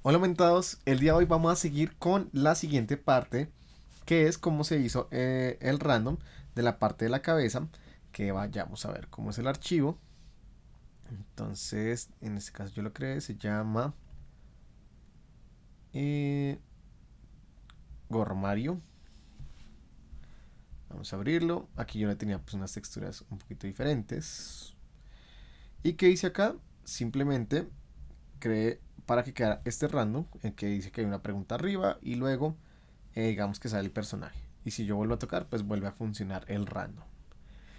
Hola mentados, el día de hoy vamos a seguir con la siguiente parte, que es cómo se hizo el random de la parte de la cabeza, que vayamos a ver cómo es el archivo. Entonces, en este caso yo lo creé, se llama eh, Gormario. Vamos a abrirlo. Aquí yo le tenía pues unas texturas un poquito diferentes. ¿Y qué hice acá? Simplemente creé para que quedara este random, en que dice que hay una pregunta arriba y luego digamos que sale el personaje. Y si yo vuelvo a tocar, pues vuelve a funcionar el random.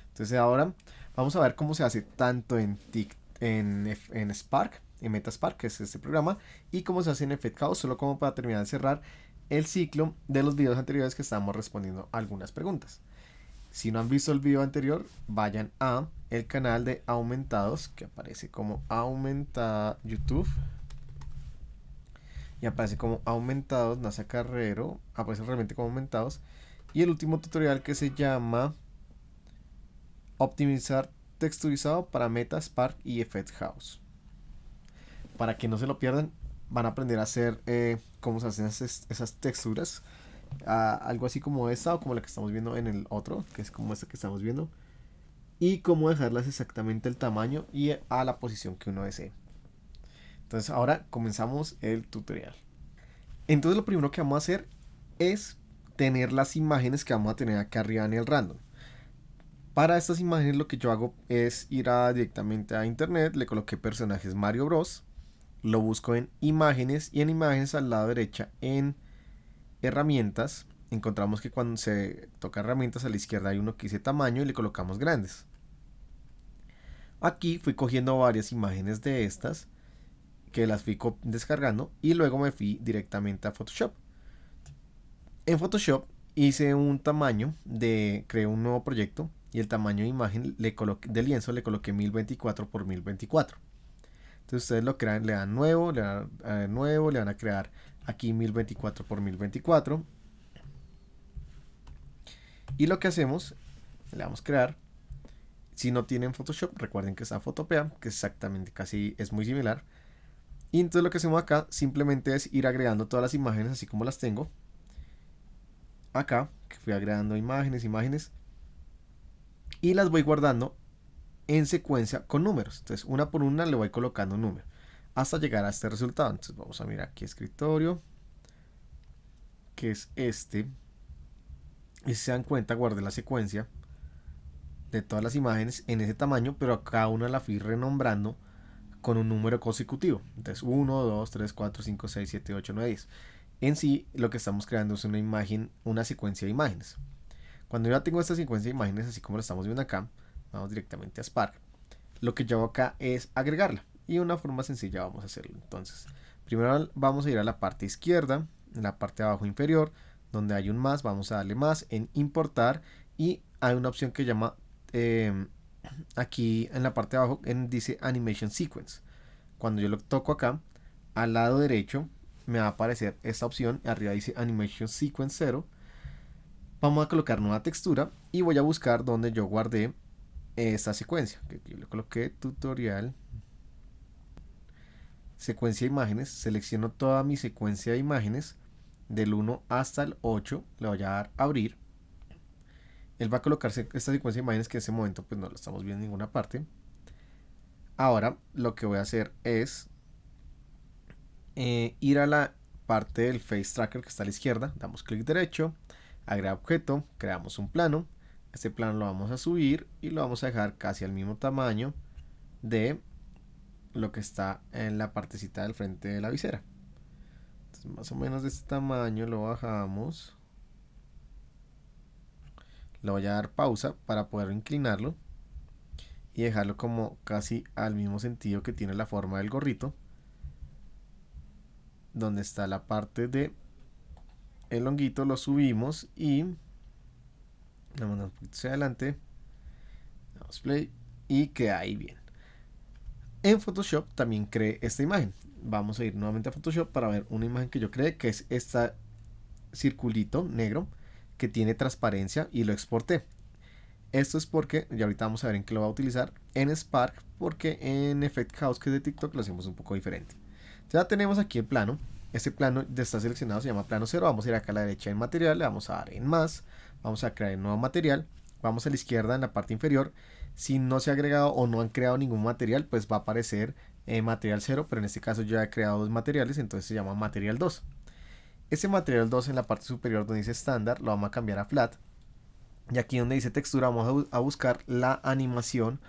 Entonces ahora vamos a ver cómo se hace tanto en Spark, en Metaspark, que es este programa, y cómo se hace en Effect House, solo como para terminar de cerrar el ciclo de los videos anteriores que estábamos respondiendo algunas preguntas. Si no han visto el video anterior, vayan a el canal de Aumentados, que aparece como Aumenta YouTube. Y aparece como Aumentados, NASA Carrero, aparece realmente como Aumentados. Y el último tutorial que se llama Optimizar texturizado para Metaspark y Effect House. Para que no se lo pierdan, van a aprender a hacer cómo se hacen esas texturas. Algo así como esta o como la que estamos viendo en el otro, que es como esta que estamos viendo. Y cómo dejarlas exactamente el tamaño y a la posición que uno desee. Entonces ahora comenzamos el tutorial. Entonces lo primero que vamos a hacer es tener las imágenes que vamos a tener acá arriba en el random. Para estas imágenes lo que yo hago es ir directamente a internet, le coloqué personajes Mario Bros, lo busco en imágenes y en imágenes al lado derecha en herramientas encontramos que cuando se toca herramientas a la izquierda hay uno que dice tamaño y le colocamos grandes. Aquí fui cogiendo varias imágenes de estas que las fui descargando y luego me fui directamente a Photoshop. En Photoshop hice un tamaño creé un nuevo proyecto y el tamaño de imagen de lienzo le coloqué 1024 por 1024. Entonces ustedes lo crean, le dan nuevo, le van a crear aquí 1024 por 1024. Y lo que hacemos, le damos crear. Si no tienen Photoshop, recuerden que está Photopea, que es exactamente casi es muy similar. Y entonces lo que hacemos acá simplemente es ir agregando todas las imágenes así como las tengo. Acá, que fui agregando imágenes. Y las voy guardando en secuencia con números. Entonces una por una le voy colocando un número hasta llegar a este resultado. Entonces vamos a mirar aquí escritorio, que es este. Y si se dan cuenta, guardé la secuencia de todas las imágenes en ese tamaño, pero a cada una la fui renombrando con un número consecutivo. Entonces 1, 2, 3, 4, 5, 6, 7, 8, 9, 10. En sí lo que estamos creando es una imagen, una secuencia de imágenes. Cuando ya tengo esta secuencia de imágenes así como lo estamos viendo acá, vamos directamente a Spark. Lo que yo hago acá es agregarla y de una forma sencilla vamos a hacerlo. Entonces primero vamos a ir a la parte izquierda, en la parte de abajo inferior donde hay un más, vamos a darle más en importar y hay una opción que llama aquí en la parte de abajo dice animation sequence. Cuando yo lo toco acá al lado derecho me va a aparecer esta opción, arriba dice animation sequence 0. Vamos a colocar nueva textura y voy a buscar donde yo guardé esta secuencia, que aquí le coloqué tutorial, secuencia de imágenes, selecciono toda mi secuencia de imágenes del 1 hasta el 8, le voy a dar abrir. Él va a colocarse esta secuencia de imágenes que en este momento pues no lo estamos viendo en ninguna parte. Ahora lo que voy a hacer es ir a la parte del face tracker que está a la izquierda, damos clic derecho, agregar objeto, creamos un plano. Este plano lo vamos a subir y lo vamos a dejar casi al mismo tamaño de lo que está en la partecita del frente de la visera. Entonces, más o menos de este tamaño lo bajamos. Le voy a dar pausa para poder inclinarlo y dejarlo como casi al mismo sentido que tiene la forma del gorrito, donde está la parte de el honguito. Lo subimos y lo mandamos un poquito hacia adelante, damos play y queda ahí bien. En Photoshop también creé esta imagen. Vamos a ir nuevamente a Photoshop para ver una imagen que yo creé, que es este circulito negro que tiene transparencia y lo exporté. Esto es porque, y ahorita vamos a ver en qué lo va a utilizar, en Spark, porque en Effect House, que es de TikTok, lo hacemos un poco diferente. Ya tenemos aquí el plano. Este plano ya está seleccionado, se llama plano 0. Vamos a ir acá a la derecha en material, le vamos a dar en más, vamos a crear un nuevo material, vamos a la izquierda en la parte inferior. Si no se ha agregado o no han creado ningún material, pues va a aparecer material 0, pero en este caso yo ya he creado dos materiales, entonces se llama material 2. Este material 2 en la parte superior donde dice estándar lo vamos a cambiar a flat. Y aquí donde dice textura vamos a buscar la animación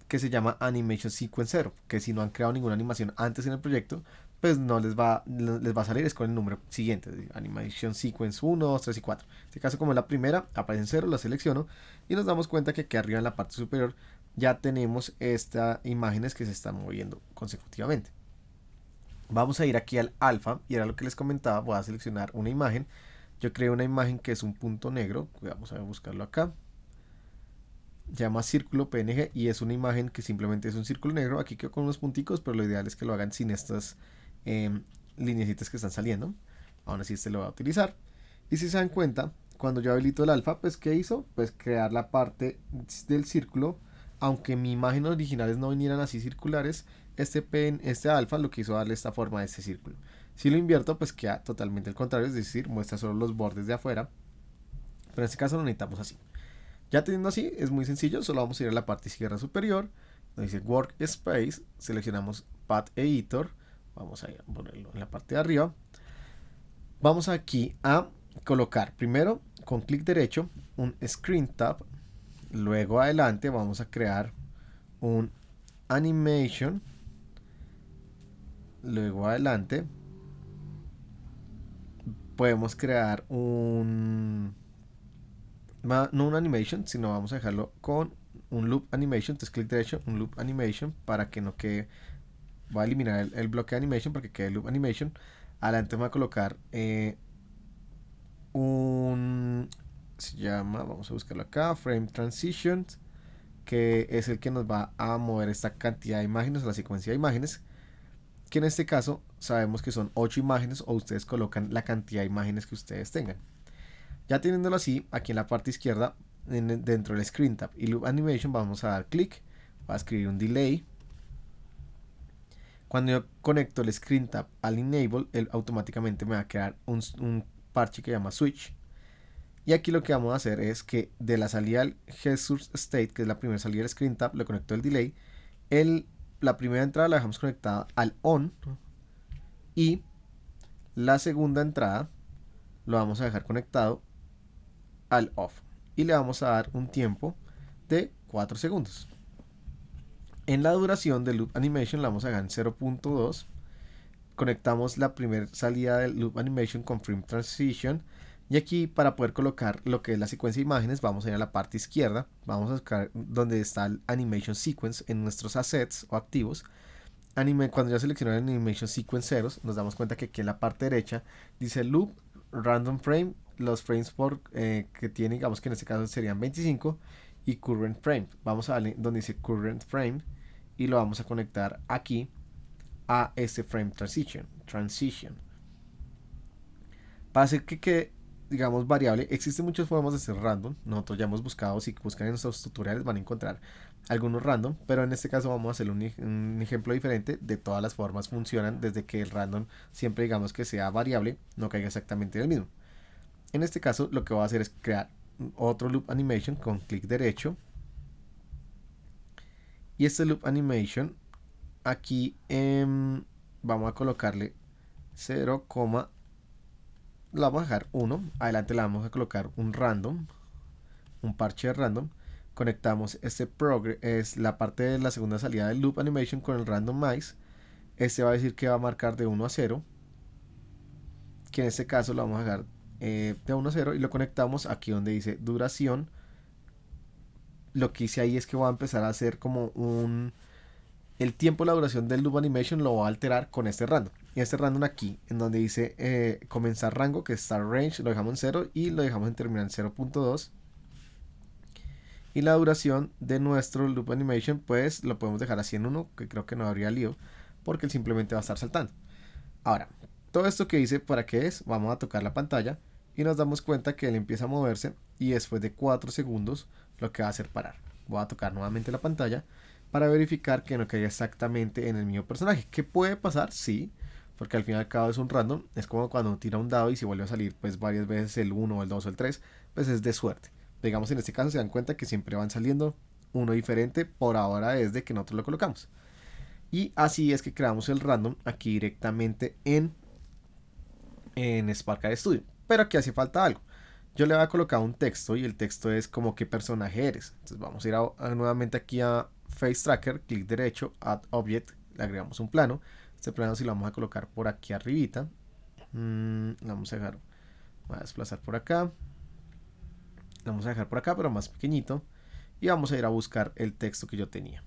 que se llama Animation Sequence 0, que si no han creado ninguna animación antes en el proyecto, pues no les va a salir, es con el número siguiente, Animation Sequence 1, 2, 3 y 4. En este caso, como es la primera, aparece en 0, la selecciono y nos damos cuenta que aquí arriba en la parte superior ya tenemos estas imágenes que se están moviendo consecutivamente. Vamos a ir aquí al alfa y era lo que les comentaba, voy a seleccionar una imagen. Yo creo una imagen que es un punto negro, vamos a buscarlo acá. Llama círculo PNG y es una imagen que simplemente es un círculo negro. Aquí quedo con unos punticos, pero lo ideal es que lo hagan sin estas lineecitas que están saliendo. Aún así este lo voy a utilizar. Y si se dan cuenta, cuando yo habilito el alfa, pues ¿qué hizo? Pues crear la parte del círculo. Aunque mi imagen originales no vinieran así circulares, este alfa lo que hizo darle esta forma de este círculo. Si lo invierto, pues queda totalmente al contrario, es decir, muestra solo los bordes de afuera. Pero en este caso lo necesitamos así. Ya teniendo así, es muy sencillo, solo vamos a ir a la parte izquierda superior, donde dice Workspace, seleccionamos Path Editor, vamos a ponerlo en la parte de arriba. Vamos aquí a colocar primero con clic derecho un Screen Tab, luego adelante vamos a crear un Animation, luego adelante podemos crear no un animation, sino vamos a dejarlo con un loop animation. Entonces clic derecho, un loop animation para que no quede. Voy a eliminar el bloque de animation para que quede loop animation. Adelante vamos a colocar se llama, vamos a buscarlo acá, frame transition, que es el que nos va a mover esta cantidad de imágenes, la secuencia de imágenes, que en este caso sabemos que son 8 imágenes, o ustedes colocan la cantidad de imágenes que ustedes tengan. Ya teniéndolo así, aquí en la parte izquierda, dentro del Screen Tab y Loop Animation, vamos a dar clic, voy a escribir un delay. Cuando yo conecto el Screen Tab al Enable, él automáticamente me va a crear un parche que se llama Switch. Y aquí lo que vamos a hacer es que de la salida al Source State, que es la primera salida del Screen Tab, le conecto el delay. La primera entrada la dejamos conectada al On y la segunda entrada lo vamos a dejar conectado al off y le vamos a dar un tiempo de 4 segundos. En la duración del loop animation la vamos a dejar en 0.2. Conectamos la primera salida del loop animation con frame transition y aquí para poder colocar lo que es la secuencia de imágenes vamos a ir a la parte izquierda, vamos a buscar donde está el animation sequence en nuestros assets o activos. Cuando ya seleccionamos el animation sequence 0 nos damos cuenta que aquí en la parte derecha dice loop random frame, los frames que tiene, digamos que en este caso serían 25, y current frame. Vamos a darle donde dice current frame y lo vamos a conectar aquí a este frame transition. Para hacer que digamos variable, existen muchas formas de hacer random. Nosotros ya hemos buscado, si buscan en nuestros tutoriales van a encontrar algunos random, pero en este caso vamos a hacer un ejemplo diferente. De todas las formas funcionan, desde que el random siempre digamos que sea variable, no caiga exactamente en el mismo. En este caso lo que voy a hacer es crear otro loop animation con clic derecho, y este loop animation aquí vamos a colocarle 0, lo vamos a dejar 1, adelante le vamos a colocar un random, un parche de random. Conectamos es la parte de la segunda salida del loop animation con el randomize. Este va a decir que va a marcar de 1 a 0, que en este caso lo vamos a dejar de 1 a 0, y lo conectamos aquí donde dice duración. Lo que hice ahí es que voy a empezar a hacer como el tiempo, la duración del loop animation lo va a alterar con este random. Y este random aquí, en donde dice comenzar rango, que es start range, lo dejamos en 0 y lo dejamos en terminal en 0.2. Y la duración de nuestro loop animation, pues lo podemos dejar así en 1, que creo que no habría lío, porque él simplemente va a estar saltando. Ahora, todo esto que hice, ¿para qué es? Vamos a tocar la pantalla y nos damos cuenta que él empieza a moverse y después de 4 segundos lo que va a hacer parar. Voy a tocar nuevamente la pantalla para verificar que no caiga exactamente en el mismo personaje. ¿Qué puede pasar? Sí, porque al fin y al cabo es un random, es como cuando uno tira un dado y si vuelve a salir pues varias veces el uno o el 2 o el 3 pues es de suerte. Digamos en este caso se dan cuenta que siempre van saliendo uno diferente por ahora desde que nosotros lo colocamos. Y así es que creamos el random aquí directamente en Spark Studio. Pero aquí hace falta algo. Yo le voy a colocar un texto y el texto es como qué personaje eres. Entonces vamos a ir nuevamente aquí a Face Tracker, clic derecho, Add Object, le agregamos un plano. Este plano sí lo vamos a colocar por aquí arribita. Lo vamos a dejar, voy a desplazar por acá. Lo vamos a dejar por acá, pero más pequeñito. Y vamos a ir a buscar el texto que yo tenía.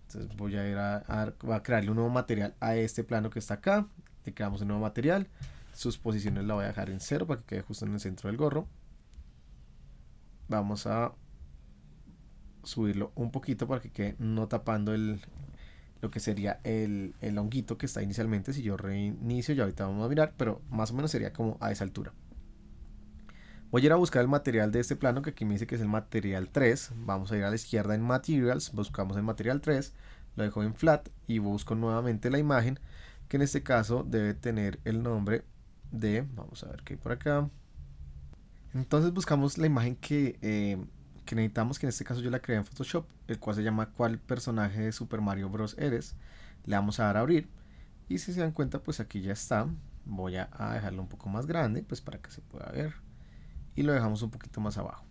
Entonces voy a ir voy a crearle un nuevo material a este plano que está acá. Le creamos un nuevo material. Sus posiciones la voy a dejar en 0 para que quede justo en el centro del gorro. Vamos a subirlo un poquito para que quede no tapando lo que sería el honguito que está inicialmente. Si yo reinicio, ya ahorita vamos a mirar, pero más o menos sería como a esa altura. Voy a ir a buscar el material de este plano, que aquí me dice que es el material 3. Vamos a ir a la izquierda en Materials, buscamos el material 3, lo dejo en Flat y busco nuevamente la imagen, que en este caso debe tener el nombre de, vamos a ver qué hay por acá. Entonces buscamos la imagen que necesitamos, que en este caso yo la creé en Photoshop, el cual se llama ¿cuál personaje de Super Mario Bros. Eres? Le vamos a dar a abrir y si se dan cuenta pues aquí ya está. Voy a dejarlo un poco más grande pues para que se pueda ver y lo dejamos un poquito más abajo.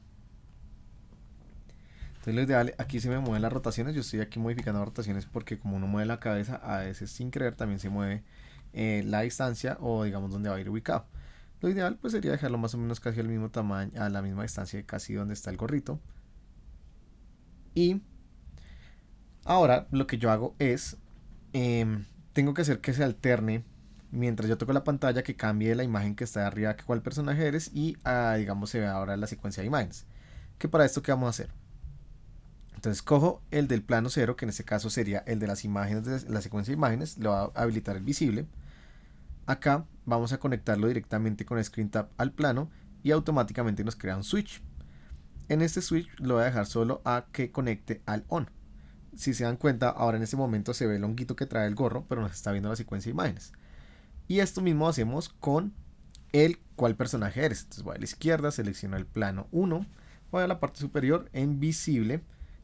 Entonces lo ideal, aquí se me mueven las rotaciones, yo estoy aquí modificando las rotaciones porque como uno mueve la cabeza a veces sin querer también se mueve la distancia o digamos donde va a ir ubicado. Lo ideal pues sería dejarlo más o menos casi al mismo tamaño, a la misma distancia casi donde está el gorrito. Y ahora lo que yo hago es, tengo que hacer que se alterne mientras yo toco la pantalla, que cambie la imagen que está de arriba, que cuál personaje eres, y digamos se ve ahora la secuencia de imágenes. Que para esto, ¿qué vamos a hacer? Entonces cojo el del plano 0, que en este caso sería el de las imágenes, de la secuencia de imágenes, le voy a habilitar el visible. Acá vamos a conectarlo directamente con Screen Tab al plano y automáticamente nos crea un switch. En este switch lo voy a dejar solo a que conecte al on. Si se dan cuenta, ahora en este momento se ve el honguito que trae el gorro, pero nos está viendo la secuencia de imágenes. Y esto mismo hacemos con el cuál personaje eres. Entonces voy a la izquierda, selecciono el plano 1, voy a la parte superior en visible,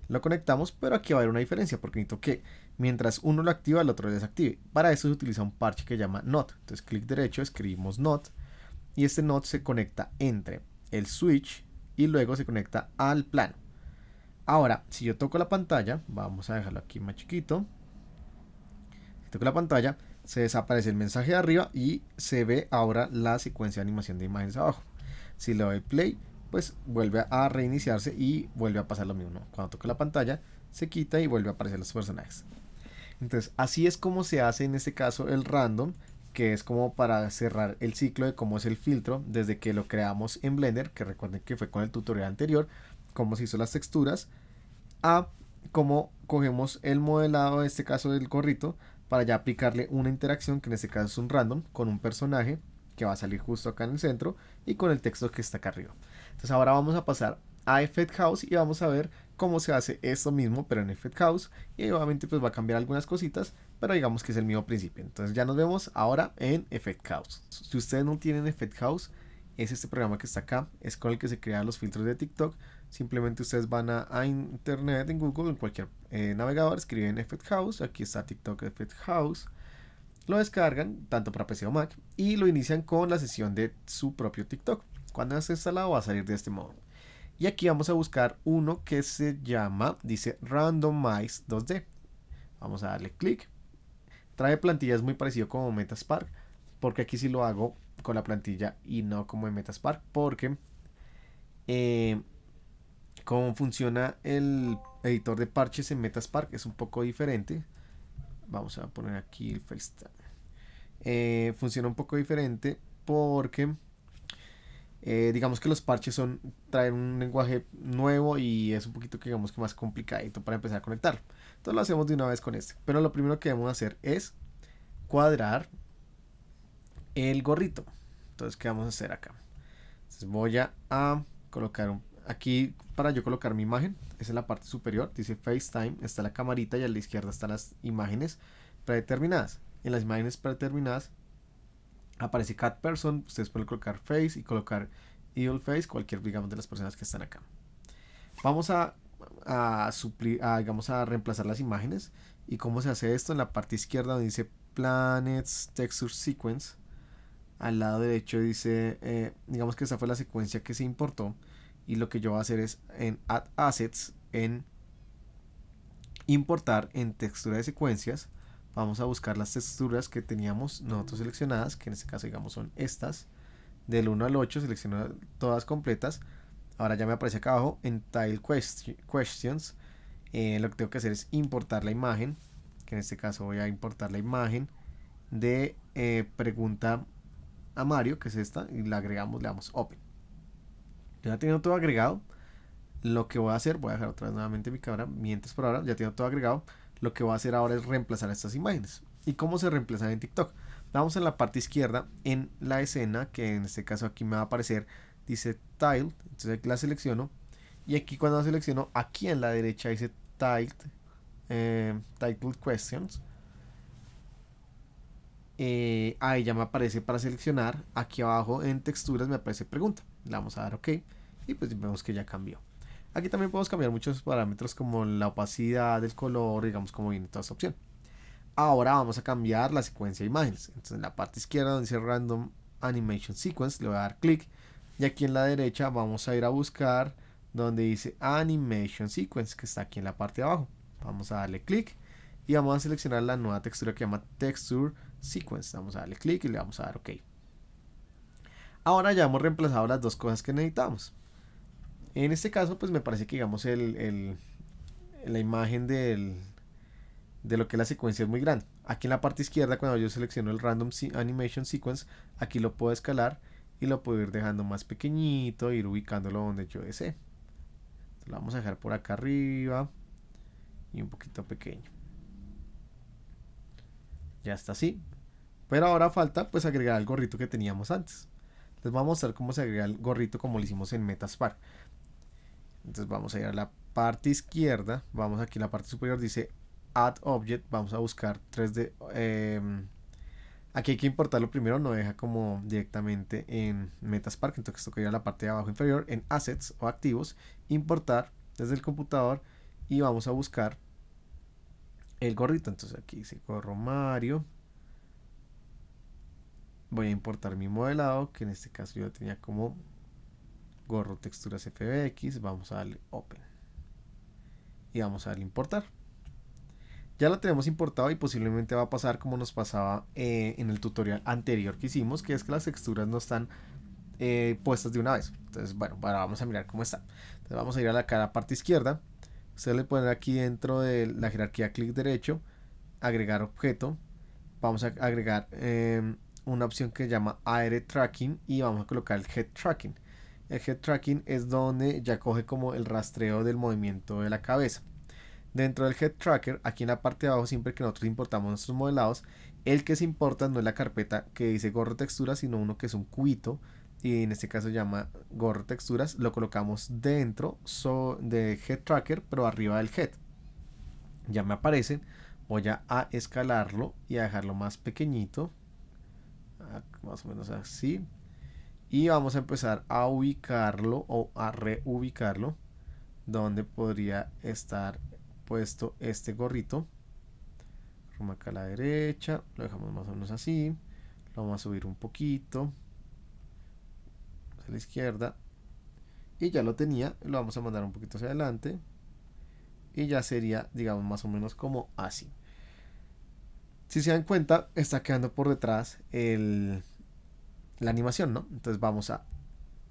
lo conectamos, pero aquí va a haber una diferencia porque necesito que mientras uno lo activa, el otro lo desactive. Para eso se utiliza un parche que llama not. Entonces clic derecho, escribimos not y este not se conecta entre el switch y luego se conecta al plano. Ahora, si yo toco la pantalla, vamos a dejarlo aquí más chiquito. Si toco la pantalla, se desaparece el mensaje de arriba y se ve ahora la secuencia de animación de imágenes abajo. Si le doy play, pues vuelve a reiniciarse y vuelve a pasar lo mismo, ¿no? Cuando toco la pantalla, se quita y vuelve a aparecer los personajes. Entonces, así es como se hace en este caso el random, que es como para cerrar el ciclo de cómo es el filtro desde que lo creamos en Blender, que recuerden que fue con el tutorial anterior, cómo se hizo las texturas, a cómo cogemos el modelado, en este caso del gorrito, para ya aplicarle una interacción, que en este caso es un random, con un personaje que va a salir justo acá en el centro y con el texto que está acá arriba. Entonces ahora vamos a pasar a Effect House y vamos a ver cómo se hace esto mismo pero en Effect House, y obviamente pues va a cambiar algunas cositas, pero digamos que es el mismo principio. Entonces ya nos vemos ahora en Effect House. Si ustedes no tienen Effect House, es este programa que está acá, es con el que se crean los filtros de TikTok. Simplemente ustedes van a internet, en Google, en cualquier navegador, escriben Effect House, aquí está TikTok Effect House, lo descargan tanto para PC o Mac y lo inician con la sesión de su propio TikTok. Cuando esté instalado va a salir de este modo. Y aquí vamos a buscar uno que se llama, dice Randomize 2D. Vamos a darle clic. Trae plantillas muy parecido como Metaspark, porque aquí sí lo hago con la plantilla y no como en Metaspark, porque cómo funciona el editor de parches en Metaspark es un poco diferente. Vamos a poner aquí el FaceTime. Funciona un poco diferente porque digamos que los parches traen un lenguaje nuevo y es un poquito que digamos que más complicadito para empezar a conectar. Entonces lo hacemos de una vez con este. Pero lo primero que debemos hacer es cuadrar el gorrito. Entonces, ¿qué vamos a hacer acá? Entonces voy a colocar aquí para yo colocar mi imagen. Es en la parte superior, dice FaceTime, está la camarita y a la izquierda están las imágenes predeterminadas. en las imágenes predeterminadas aparece cat person, ustedes pueden colocar face y colocar evil face, cualquier, digamos, de las personas que están acá. Vamos digamos, a reemplazar las imágenes. ¿Y cómo se hace esto? En la parte izquierda donde dice Planets Texture Sequence, al lado derecho dice, digamos que esta fue la secuencia que se importó, y lo que yo voy a hacer es en Add Assets, en importar en textura de secuencias. Vamos a buscar las texturas que teníamos nosotros seleccionadas, que en este caso, digamos, son estas, del 1 al 8, selecciono todas completas. Ahora ya me aparece acá abajo en Tile Questions. Lo que tengo que hacer es importar la imagen, que en este caso voy a importar la imagen de pregunta a Mario, que es esta, y la agregamos, le damos Open. Ya teniendo todo agregado, lo que voy a hacer, voy a dejar otra vez nuevamente mi cámara, mientras por ahora ya tengo todo agregado, lo que voy a hacer ahora es reemplazar estas imágenes. ¿Y cómo se reemplazan en TikTok? Vamos en la parte izquierda, en la escena, que en este caso aquí me va a aparecer, dice Tile, entonces aquí la selecciono, y aquí cuando la selecciono, aquí en la derecha dice Title Questions. Ahí ya me aparece para seleccionar. Aquí abajo en texturas me aparece pregunta. Le vamos a dar OK y pues vemos que ya cambió. Aquí también podemos cambiar muchos parámetros como la opacidad del color, digamos cómo viene toda esta opción. Ahora vamos a cambiar la secuencia de imágenes. Entonces en la parte izquierda donde dice Random Animation Sequence le voy a dar clic, y aquí en la derecha vamos a ir a buscar donde dice Animation Sequence, que está aquí en la parte de abajo. Vamos a darle clic y vamos a seleccionar la nueva textura que se llama Texture Sequence. Vamos a darle clic y le vamos a dar OK. Ahora ya hemos reemplazado las dos cosas que necesitamos. En este caso pues me parece que, digamos, la imagen de lo que es la secuencia es muy grande. Aquí en la parte izquierda, cuando yo selecciono el Random Animation Sequence, aquí lo puedo escalar y lo puedo ir dejando más pequeñito, ir ubicándolo donde yo desee. Entonces, lo vamos a dejar por acá arriba y un poquito pequeño. Ya está así. Pero ahora falta pues agregar el gorrito que teníamos antes. Les voy a mostrar cómo se agrega el gorrito como lo hicimos en Metaspark. Entonces vamos a ir a la parte izquierda, vamos aquí en la parte superior, dice Add Object, vamos a buscar 3D. Aquí hay que importarlo primero, no deja como directamente en Metaspark, entonces toca ir a la parte de abajo inferior, en Assets o Activos, importar desde el computador, y vamos a buscar el gorrito. Entonces aquí dice gorro Mario. Voy a importar mi modelado, que en este caso yo tenía como gorro texturas FBX. Vamos a darle Open y vamos a darle importar. Ya lo tenemos importado y posiblemente va a pasar como nos pasaba en el tutorial anterior que hicimos, que es que las texturas no están puestas de una vez. Entonces, bueno, ahora vamos a mirar cómo está. Entonces vamos a ir a la parte izquierda. Ustedes le ponen aquí dentro de la jerarquía clic derecho, agregar objeto. Vamos a agregar una opción que se llama Aere Tracking y vamos a colocar el Head Tracking. El Head Tracking es donde ya coge como el rastreo del movimiento de la cabeza. Dentro del Head Tracker, aquí en la parte de abajo, siempre que nosotros importamos nuestros modelados, el que se importa no es la carpeta que dice gorro texturas, sino uno que es un cubito, y en este caso se llama gorro texturas. Lo colocamos dentro de Head Tracker, pero arriba del Head. Ya me aparecen. Voy a escalarlo y a dejarlo más pequeñito, más o menos así, y vamos a empezar a ubicarlo o a reubicarlo donde podría estar puesto este gorrito. Acá a la derecha, lo dejamos más o menos así, lo vamos a subir un poquito a la izquierda y ya lo tenía. Lo vamos a mandar un poquito hacia adelante y ya sería, digamos, más o menos como así. Si se dan cuenta, está quedando por detrás la animación, ¿no? Entonces vamos en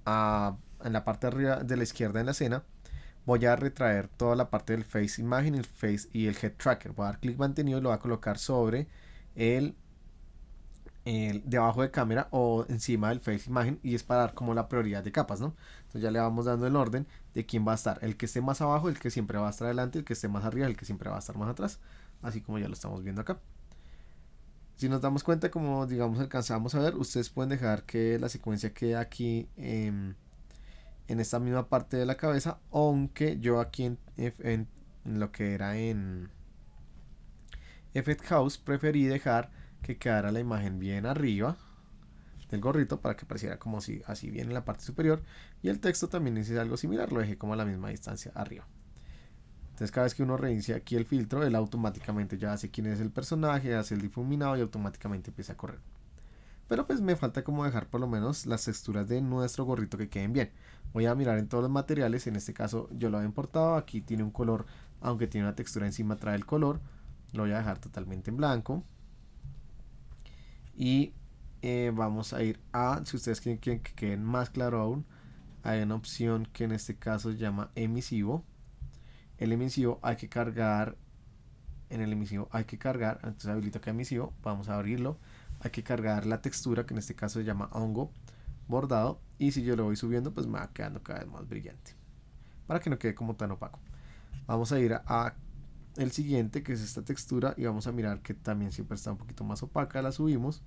la parte de arriba de la izquierda en la escena, voy a retraer toda la parte del face imagen, el face y el head tracker. Voy a dar clic mantenido y lo voy a colocar sobre el debajo de cámara o encima del face imagen, y es para dar como la prioridad de capas, ¿no? Entonces ya le vamos dando el orden de quién va a estar, el que esté más abajo, el que siempre va a estar adelante, el que esté más arriba, el que siempre va a estar más atrás, así como ya lo estamos viendo acá. Si nos damos cuenta, como digamos alcanzamos a ver, ustedes pueden dejar que la secuencia quede aquí en esta misma parte de la cabeza, aunque yo aquí en lo que era en Effect House preferí dejar que quedara la imagen bien arriba del gorrito para que pareciera como si así bien en la parte superior, y el texto también hice algo similar, lo dejé como a la misma distancia arriba. Entonces cada vez que uno reinicia aquí el filtro, él automáticamente ya hace quién es el personaje, hace el difuminado y automáticamente empieza a correr. Pero pues me falta como dejar por lo menos las texturas de nuestro gorrito que queden bien. Voy a mirar en todos los materiales, en este caso yo lo he importado, aquí tiene un color, aunque tiene una textura encima trae el color, lo voy a dejar totalmente en blanco. Y vamos a ir a, si ustedes quieren que queden más claro aún, hay una opción que en este caso se llama emisivo. El emisivo hay que cargar, en el emisivo hay que cargar, entonces habilito acá emisivo, vamos a abrirlo, hay que cargar la textura que en este caso se llama hongo bordado, y si yo lo voy subiendo pues me va quedando cada vez más brillante para que no quede como tan opaco. Vamos a ir a el siguiente, que es esta textura, y vamos a mirar que también siempre está un poquito más opaca, la subimos.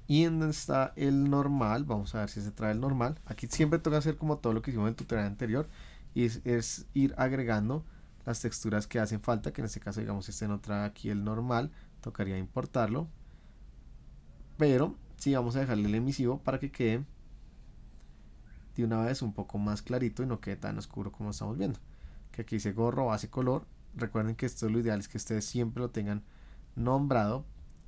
Y en donde está el normal, vamos a ver si se trae el normal. Aquí siempre toca hacer como todo lo que hicimos en el tutorial anterior, y es ir agregando las texturas que hacen falta, que en este caso digamos este no trae aquí el normal, tocaría importarlo. Pero sí vamos a dejarle el emisivo para que quede de una vez un poco más clarito y no quede tan oscuro como estamos viendo. Que aquí dice gorro, base, color. Recuerden que esto, lo ideal es que ustedes siempre lo tengan nombrado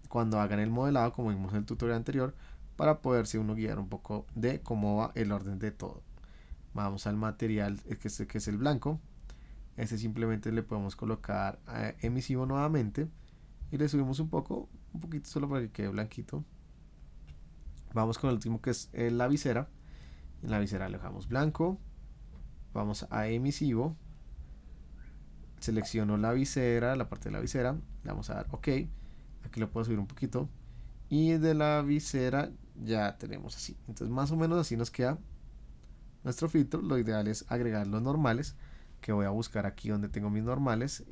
cuando hagan el modelado, como vimos en el tutorial anterior, para poderse uno guiar un poco de cómo va el orden de todo. Vamos al material que es el blanco. Este simplemente le podemos colocar emisivo nuevamente y le subimos un poquito solo para que quede blanquito. Vamos con el último, que es la visera. En la visera le dejamos blanco, vamos a emisivo, selecciono la visera, la parte de la visera, le vamos a dar OK, aquí lo puedo subir un poquito, y de la visera ya tenemos así. Entonces más o menos así nos queda nuestro filtro. Lo ideal es agregar los normales, que voy a buscar aquí donde tengo mis normales.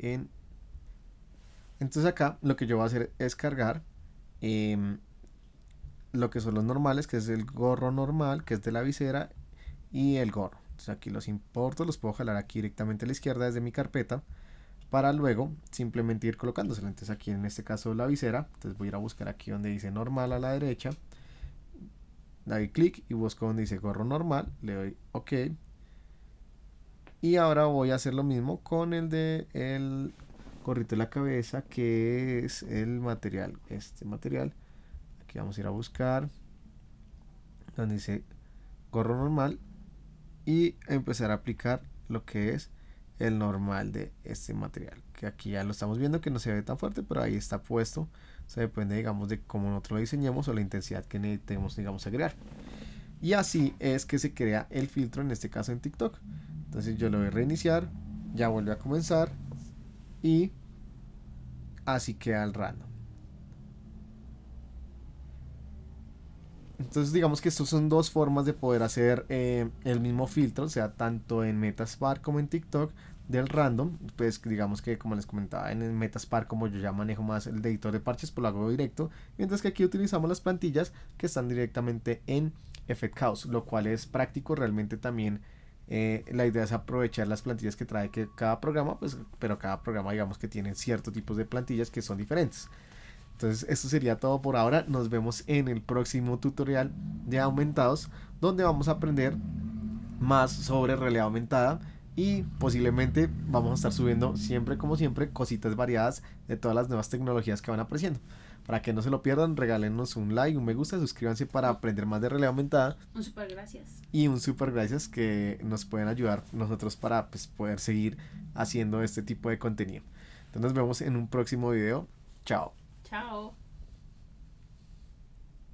Entonces acá lo que yo voy a hacer es cargar lo que son los normales, que es el gorro normal, que es de la visera, y el gorro. Entonces aquí los importo, los puedo jalar aquí directamente a la izquierda desde mi carpeta, para luego simplemente ir colocándoselos. Entonces aquí en este caso la visera, entonces voy a ir a buscar aquí donde dice normal a la derecha, le doy clic y busco donde dice gorro normal, le doy OK, y ahora voy a hacer lo mismo con el de el gorrito de la cabeza, que es el material, este material. Aquí vamos a ir a buscar donde dice gorro normal y empezar a aplicar lo que es el normal de este material, que aquí ya lo estamos viendo que no se ve tan fuerte, pero ahí está puesto. O sea, depende, digamos, de cómo nosotros lo diseñemos o la intensidad que necesitemos, digamos, agregar. Y así es que se crea el filtro, en este caso en TikTok. Entonces yo lo voy a reiniciar, ya vuelve a comenzar y así queda el random. Entonces digamos que estos son dos formas de poder hacer el mismo filtro, o sea, tanto en Metaspark como en TikTok, del random. Pues digamos que, como les comentaba, en el Metaspark, como yo ya manejo más el editor de parches, pues lo hago directo, mientras que aquí utilizamos las plantillas que están directamente en Effect House, lo cual es práctico realmente también. La idea es aprovechar las plantillas que trae cada programa, pues, pero cada programa digamos que tiene ciertos tipos de plantillas que son diferentes. Entonces esto sería todo por ahora. Nos vemos en el próximo tutorial de aumentados, donde vamos a aprender más sobre realidad aumentada, y posiblemente vamos a estar subiendo siempre, como siempre, cositas variadas de todas las nuevas tecnologías que van apareciendo. Para que no se lo pierdan, regálenos un like, un me gusta, suscríbanse para aprender más de realidad aumentada. Un super gracias. Y un super gracias, que nos pueden ayudar nosotros para pues, poder seguir haciendo este tipo de contenido. Entonces nos vemos en un próximo video. Chao. Chao.